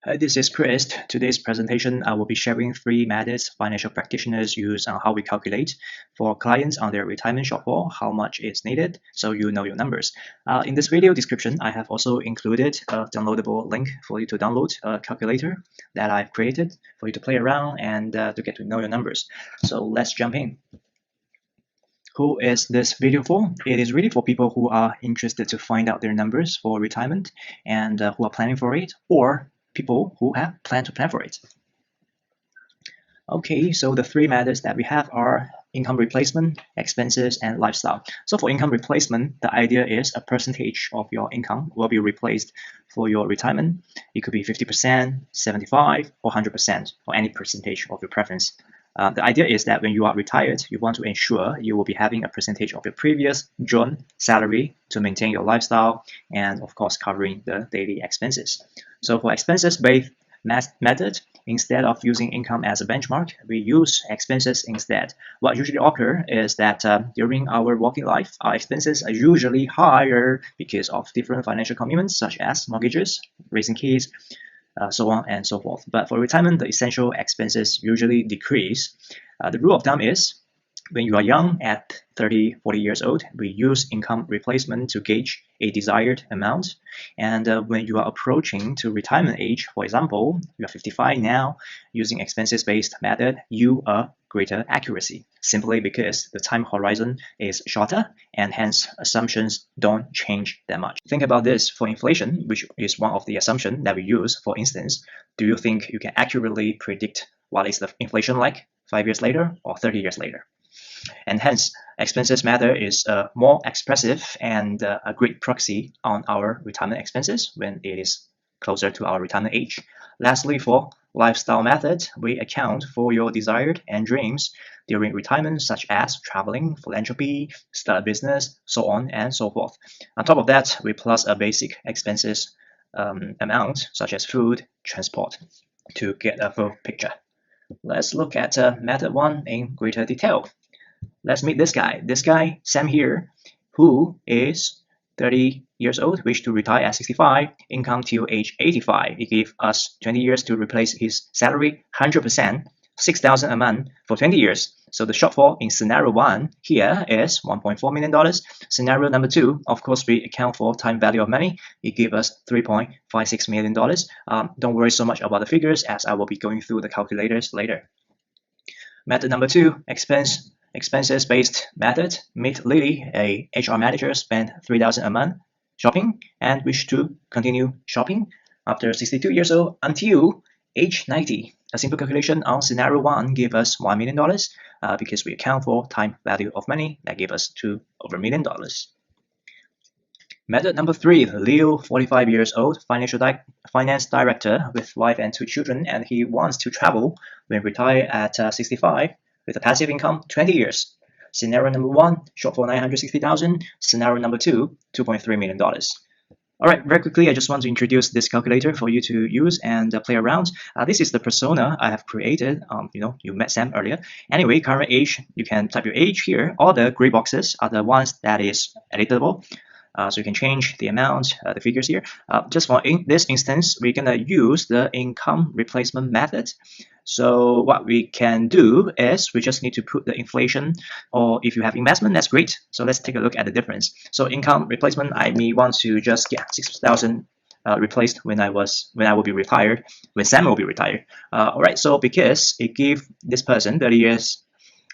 Hi, this is Chris. Today's presentation, I will be sharing three methods financial practitioners use on how we calculate for clients on their retirement shortfall, how much is needed, so you know your numbers. In this video description, I have also included a downloadable link for you to download a calculator that I've created for you to play around and to get to know your numbers. So let's jump in. Who is this video for? It is really for people who are interested to find out their numbers for retirement and who are planning for it, or people who have planned to plan for it. Okay, so the three methods that we have are income replacement, expenses, and lifestyle. So for income replacement, the idea is a percentage of your income will be replaced for your retirement. It could be 50%, 75, or 100%, or any percentage of your preference. The idea is that when you are retired, you want to ensure you will be having a percentage of your previous drawn salary to maintain your lifestyle and, of course, covering the daily expenses. So for expenses-based method, instead of using income as a benchmark, we use expenses instead. What usually occurs is that during our working life, our expenses are usually higher because of different financial commitments such as mortgages, raising kids, so on and so forth. But for retirement, the essential expenses usually decrease. The rule of thumb is when you are young, at 30, 40 years old, we use income replacement to gauge a desired amount. And when you are approaching to retirement age, for example, you are 55 now, using expenses-based method, you are greater accuracy, simply because the time horizon is shorter and hence assumptions don't change that much. Think about this for inflation, which is one of the assumptions that we use. For instance, do you think you can accurately predict what is the inflation like 5 years later or 30 years later? And hence, expenses method is more expressive and a great proxy on our retirement expenses when it is closer to our retirement age. Lastly, for lifestyle method, we account for your desired and dreams during retirement, such as traveling, philanthropy, start a business, so on and so forth. On top of that, we plus a basic expenses amount, such as food, transport, to get a full picture. Let's look at method 1 in greater detail. Let's meet this guy, Sam here, who is 30 years old, wish to retire at 65, income till age 85. It gives us 20 years to replace his salary 100%, 6,000 a month for 20 years. So the shortfall in scenario 1 here is $1.4 million. Scenario number 2, of course, we account for time value of money. It gives us $3.56 million. Don't worry so much about the figures as I will be going through the calculators later. Method number 2, expenses-based method. Meet Lily, a HR manager, spent $3,000 a month shopping and wish to continue shopping after 62 years old until age 90. A simple calculation on scenario 1 gave us $1 million because we account for time value of money. That gave us $2 million. Method number 3, Leo, 45 years old, finance director with wife and 2 children, and he wants to travel when retired at 65 with a passive income 20 years. Scenario number 1, shortfall 960,000. Scenario number 2, $2.3 million. All right, very quickly, I just want to introduce this calculator for you to use and play around. This is the persona I have created. You met Sam earlier. Anyway, current age, you can type your age here. All the gray boxes are the ones that is editable. So you can change the amount, the figures here. Just for this instance, we're going to use the income replacement method. So what we can do is we just need to put the inflation, or if you have investment, that's great. So let's take a look at the difference. So income replacement, I may want to just get 6,000 replaced when I will be retired, when Sam will be retired. All right, so because it gave this person 30 years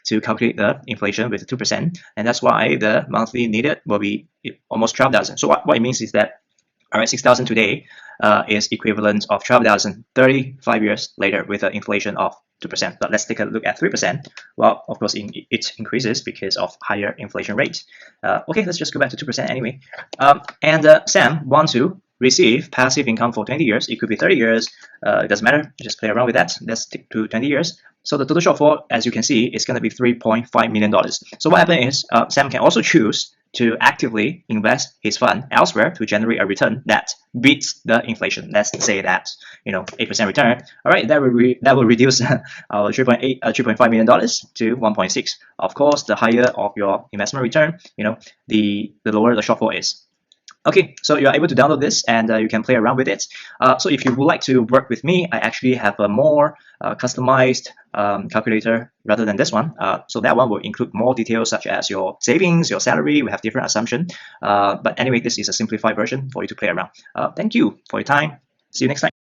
to calculate the inflation with 2%, and that's why the monthly needed will be almost 12,000. So what it means is that, all right, 6,000 today is equivalent of 12,000 35 years later with an inflation of 2%. But let's take a look at 3%. Well, of course, it increases because of higher inflation rate. Okay, let's just go back to 2% anyway. Sam wants to receive passive income for 20 years. It could be 30 years. It doesn't matter. Just play around with that. Let's stick to 20 years. So the total shortfall, as you can see, is going to be $3.5 million. So what happens is Sam can also choose to actively invest his fund elsewhere to generate a return that beats the inflation. Let's say that 8% return. All right, that will reduce our $3.5 million to 1.6. Of course, the higher of your investment return, the lower the shortfall is. Okay, so you are able to download this and you can play around with it. So if you would like to work with me, I actually have a more customized calculator rather than this one. So that one will include more details such as your savings, your salary. We have different assumption. But anyway, this is a simplified version for you to play around. Thank you for your time. See you next time.